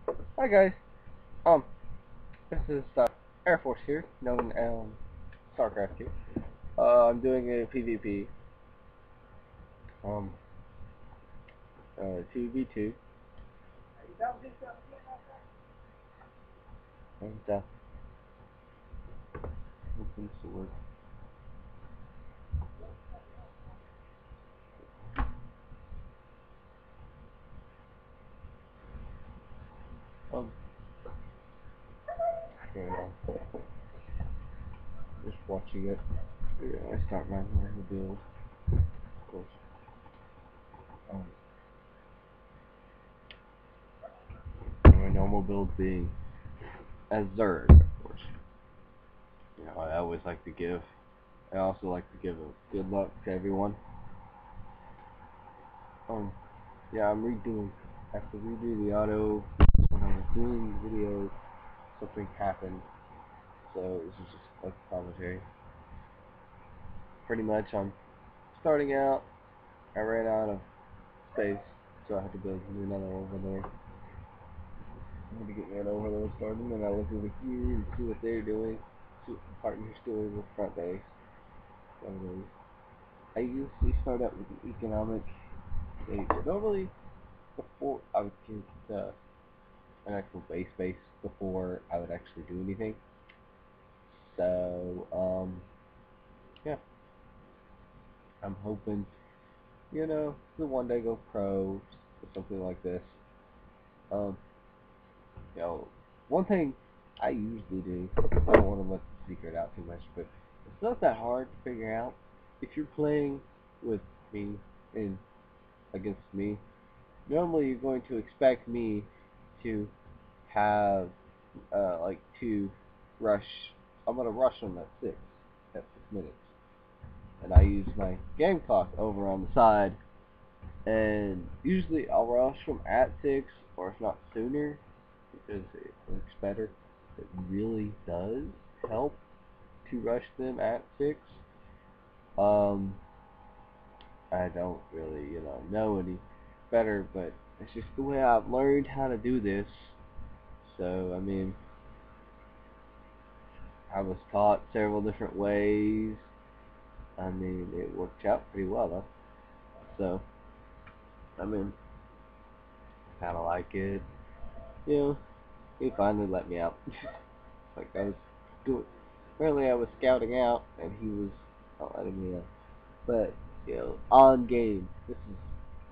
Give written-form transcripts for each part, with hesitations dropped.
Hi guys. Um, this is Airforce here, known as Starcraft here. I'm doing a PvP. 2v2. And hoping this will work. Um, yeah, just watching it. Yeah, I start my normal build, of course. Um, my normal build being as Zerg, of course. You know, I always like to give. I also like to give a good luck to everyone. Yeah, I'm redoing. I have to redo the auto. When I was doing the video, something happened, so this is just like commentary. Pretty much, I'm starting out. I ran out of space, so I had to build another overlay. I had to get me an overlay started, and I look over here and see what they're doing, see what the partner's doing with front base. I usually start out with the economic stage. Normally, before I would get an actual base before I would actually do anything. So, yeah, I'm hoping, to one day go pro or something like this. Um, you know, one thing I usually do, I don't want to let the secret out too much, but it's not that hard to figure out. If you're playing with me and against me, normally you're going to expect me to have, to rush. I'm going to rush them at 6 minutes. And I use my game clock over on the side, and usually I'll rush them at 6 or if not sooner because it works better. It really does help to rush them at 6. um I don't really know any better, but it's just the way I've learned how to do this. So I mean, I was taught several different ways. I mean, it worked out pretty well though. So I mean, kind of like it. You know, he finally let me out. Like I was doing. Apparently, I was scouting out, and he was not letting me out. But on game. This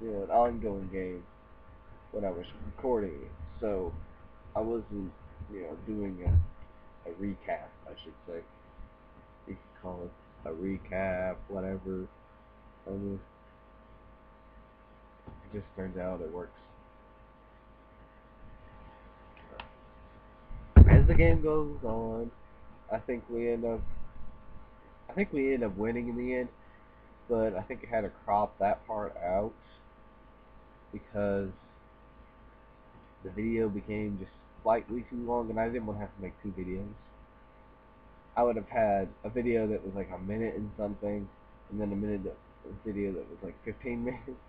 is an ongoing game when I was recording it. So I wasn't doing a recap. I should say. You could call it a recap, whatever. I mean, it just turns out it works. As the game goes on, I think we end up winning in the end, but I think I had to crop that part out because the video became just slightly too long, and I didn't want to have to make two videos. I would have had a video that was like a minute and something, and then a video that was like 15 minutes.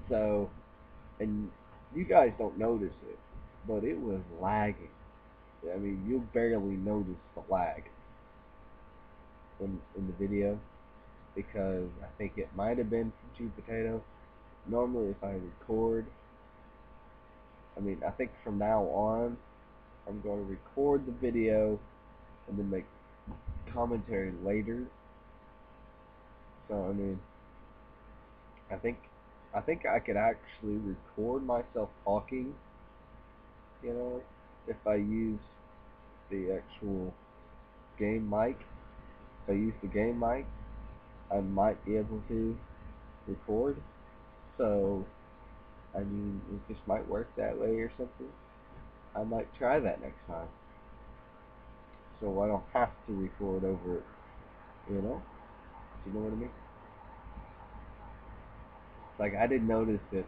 So, and you guys don't notice it, but it was lagging. I mean, you barely notice the lag in the video, because I think it might have been from Cheap Potato. Normally, if I record, I think from now on, I'm going to record the video and then make commentary later. So, I think I could actually record myself talking, if I use the actual game mic. If I use the game mic, I might be able to record. So, it just might work that way or something. I might try that next time, so I don't have to record over it, you know? Do you know what I mean? Like, I didn't notice it.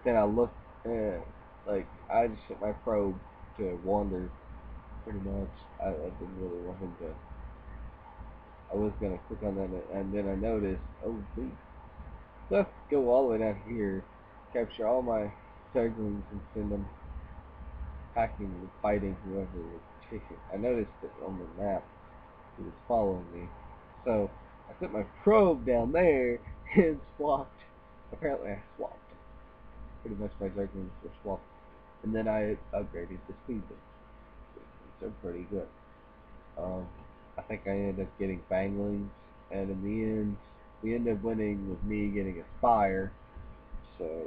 Then I looked, like, I just set my probe to wander, pretty much. I didn't really want him to. I was going to click on that, and then I noticed, oh, please. Let's go all the way down here, capture all my seglings, and send them attacking and fighting whoever was chasing. I noticed it on the map. He was following me. So I put my probe down there and swapped. Apparently I swapped. Pretty much my Zerglings were swapped. And then I upgraded the speed boost. They're pretty good. Um, I think I ended up getting Banglings, and in the end, we ended up winning with me getting a Spire. So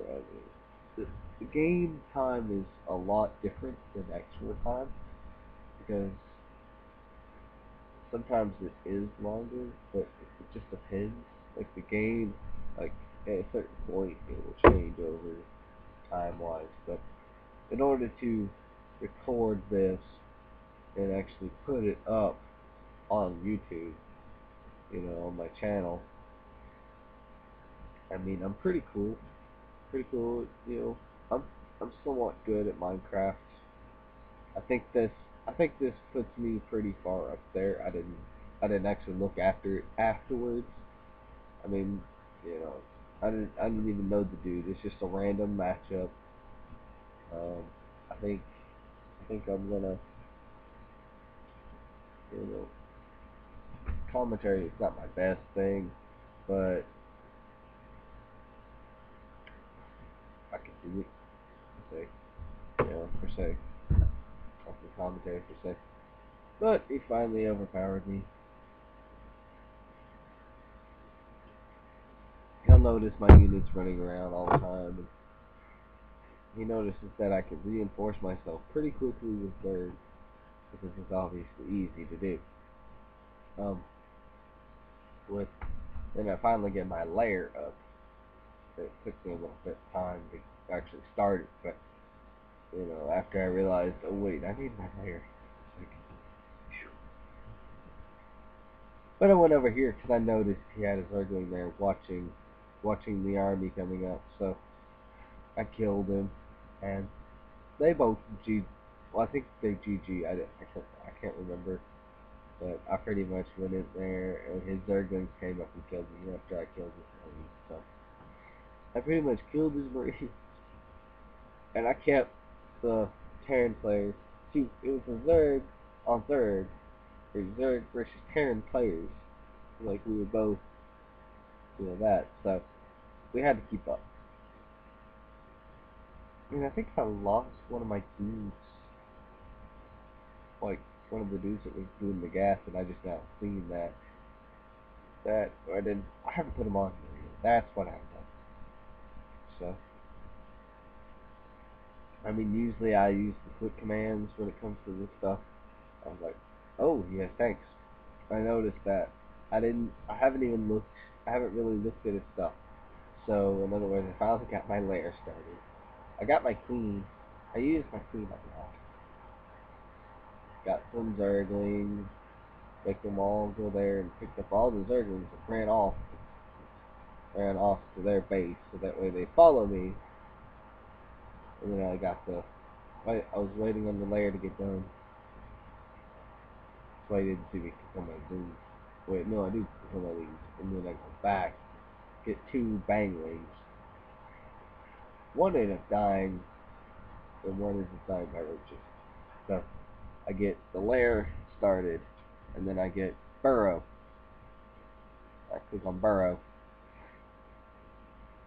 the game time is a lot different than actual time because sometimes it is longer, but it just depends. Like the game, like at a certain point, it will change over time wise. But in order to record this and actually put it up on YouTube, on my channel, I mean, I'm pretty cool. Pretty cool, I'm somewhat good at Minecraft. I think this I think this puts me pretty far up there. I didn't actually look after it afterwards. I mean, you know, I didn't even know the dude. It's just a random matchup. Um, I think I'm gonna, you know, commentary is not my best thing, but I can do it per se. Per se. I can commentary per se. But he finally overpowered me. He'll notice my units running around all the time, and he notices that I can reinforce myself pretty quickly with birds because it's obviously easy to do. Um, with Then I finally get my layer up. It took me a little bit of time to actually start it, but after I realized, oh wait, I need my layer. Like, but I went over here because I noticed he had his Zergling there watching the army coming up. So I killed him, and they both G. Well, I think they GG. I can't remember, but I pretty much went in there, and his Zerglings came up and killed me after I killed his Marine. So I pretty much killed his Marine, and I kept the Terran players. See, it was a Zerg on third, or Zerg versus Terran players. Like we were both that, so we had to keep up. I mean, I think I lost one of my dudes, like one of the dudes that was doing the gas, and I just now seen that. I haven't put him on here yet. That's what I've done. So, I mean, usually I use the quick commands when it comes to this stuff. I was like, oh, yes, thanks. I noticed that I haven't even looked, I haven't really looked at his stuff. So, in other words, I finally got my lair started. I got my queen. I used my queen a lot. Got some Zerglings, make them all go there and picked up all the Zerglings and ran off to their base, so that way they follow me. And then I was waiting on the layer to get done, so I didn't see me kill my dudes. Wait, no, I do kill my leads, and then I go back, get two Banglings. One ended up dying, and one ended up dying by roaches. So I get the lair started, and then I get Burrow. I click on Burrow,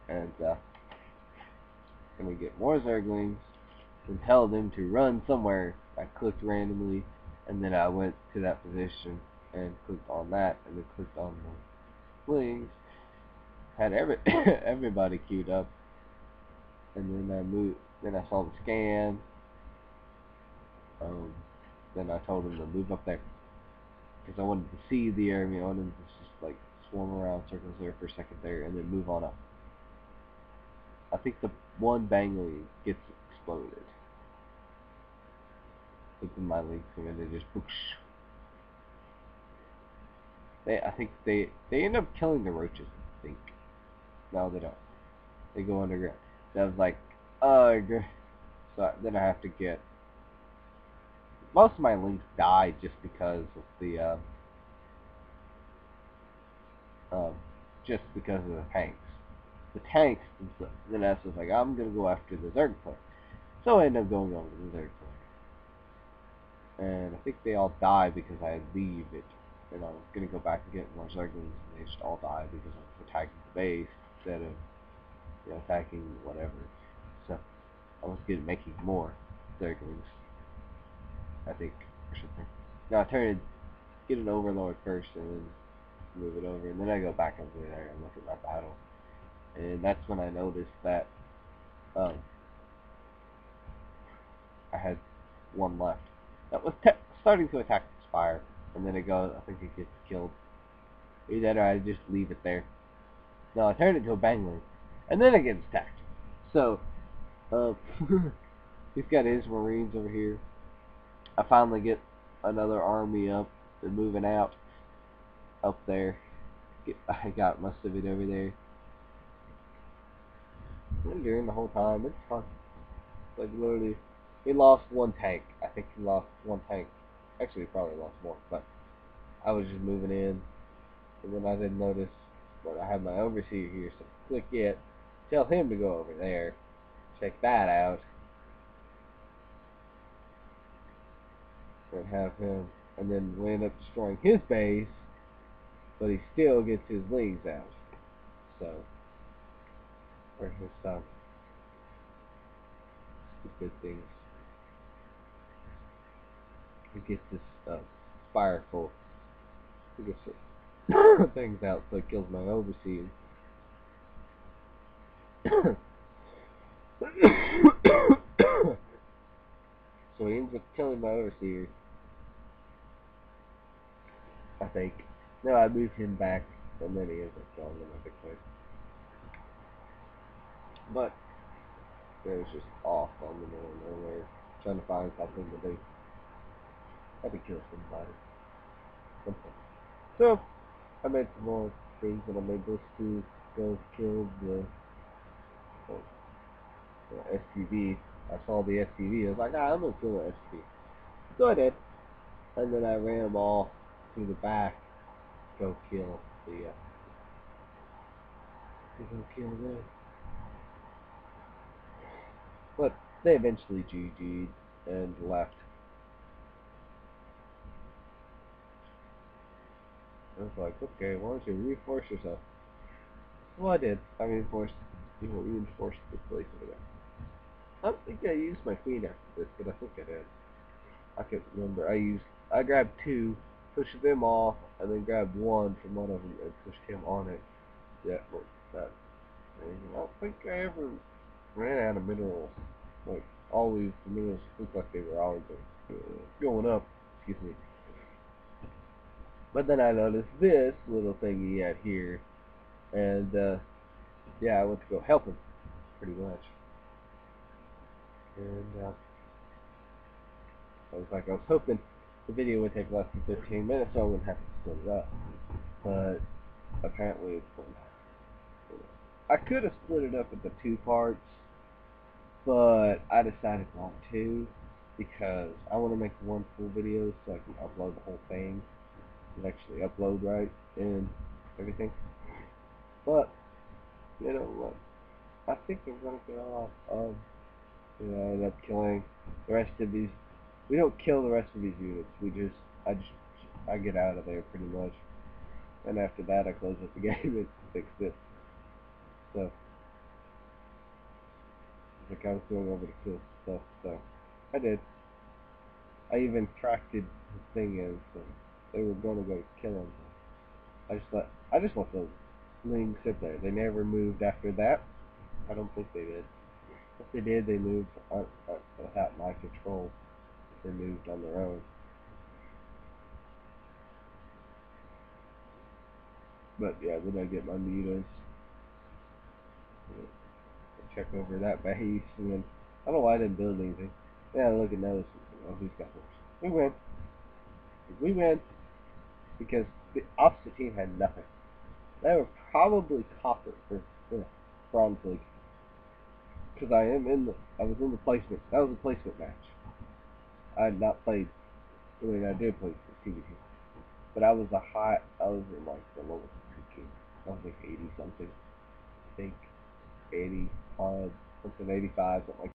and we get more Zerglings, and tell them to run somewhere. I clicked randomly, and then I went to that position and clicked on that, and then clicked on the wings. Had everybody queued up, and then I moved. Then I saw the scan. Then I told them to move up there because I wanted to see the area. I wanted them to just like swarm around circles there for a second there, and then move on up. I think the one Bangling gets exploded. Look at my links, and then they just whoosh. I think they end up killing the roaches. I think. No, they don't. They go underground. So I was like, ugh. So then I have to get. Most of my links died just because of the tanks. The tanks. Then I was like, I'm gonna go after the Zerg player. So I ended up going over to the Zerg player. and I think they all died because I leave it, and I was gonna go back and get more Zerglings, and they just all died because I was attacking the base instead of attacking whatever. So I was making more Zerglings, I think, or something. No, I turned get an Overlord first, and then move it over, and then I go back over there and look at my battle, and that's when I noticed that um, I had one left that was starting to attack the spire, and then it goes. I think it gets killed. Either that or I just leave it there. No, I turn it to a bangling, and then it gets attacked. So, um, he's got his Marines over here. I finally get another army up and moving out up there. I got most of it over there. And during the whole time, it's fun. Like literally, he lost one tank. I think he lost one tank. Actually, he probably lost more. But I was just moving in, and then I didn't notice. But I have my overseer here, so click it. Tell him to go over there. Check that out, and have him. And then we end up destroying his base, but he still gets his wings out. So, where's his son? Stupid things. He gets his fire full. He gets his things out, so it kills my overseer. So he ends up killing my overseer, I think. No, I moved him back, and then he ends up killing him, I think. But it was just off on the middle of nowhere, trying to find something to do. Had to kill somebody. Something. So, I made some more things, and I made this to go kill the SUV. I saw the SUV, I was like, I'm gonna kill the SUV. So I did. And then I ran them all to the back to go kill them. But they eventually GG'd and left. I was like, okay, why don't you reinforce yourself? Well, I did. I reinforced the place over there. I don't think I used my queen after this, but I think I did. I can't remember. I grabbed two, pushed them off, and then grabbed one from one of them and pushed him on it. Yeah, look, that. And I don't think I ever ran out of minerals. Like, always, the minerals looked like they were always going up. Excuse me. But then I noticed this little thing he had here, and yeah, I went to go help him, pretty much. And I was hoping the video would take less than 15 minutes, so I wouldn't have to split it up. But apparently it's one. I could have split it up into two parts, but I decided not to because I want to make one full video so I can upload the whole thing and actually upload right and everything. But you know what? I think I'm gonna get off. I end up killing the rest of these. We don't kill the rest of these units. I get out of there pretty much. And after that, I close up the game and fix it. So, like I was going over to kill stuff. So, I did. I even tracked his thing in, so they were gonna go kill him. I just let the Lings sit there. They never moved after that. I don't think they did. If they did, they moved without my control. They moved on their own. But yeah, then I get my mutas, check over that base, and then I don't know why I didn't build anything. Yeah, look at those. Oh, who's got horse? We win. We win because the opposite team had nothing. They were probably copper or bronze league. Because I was in the placement. That was a placement match. I had not played. I mean, I did play PvP, but I was in like the lowest ranking. I was like 80 something. I think 85, something 85, something like that.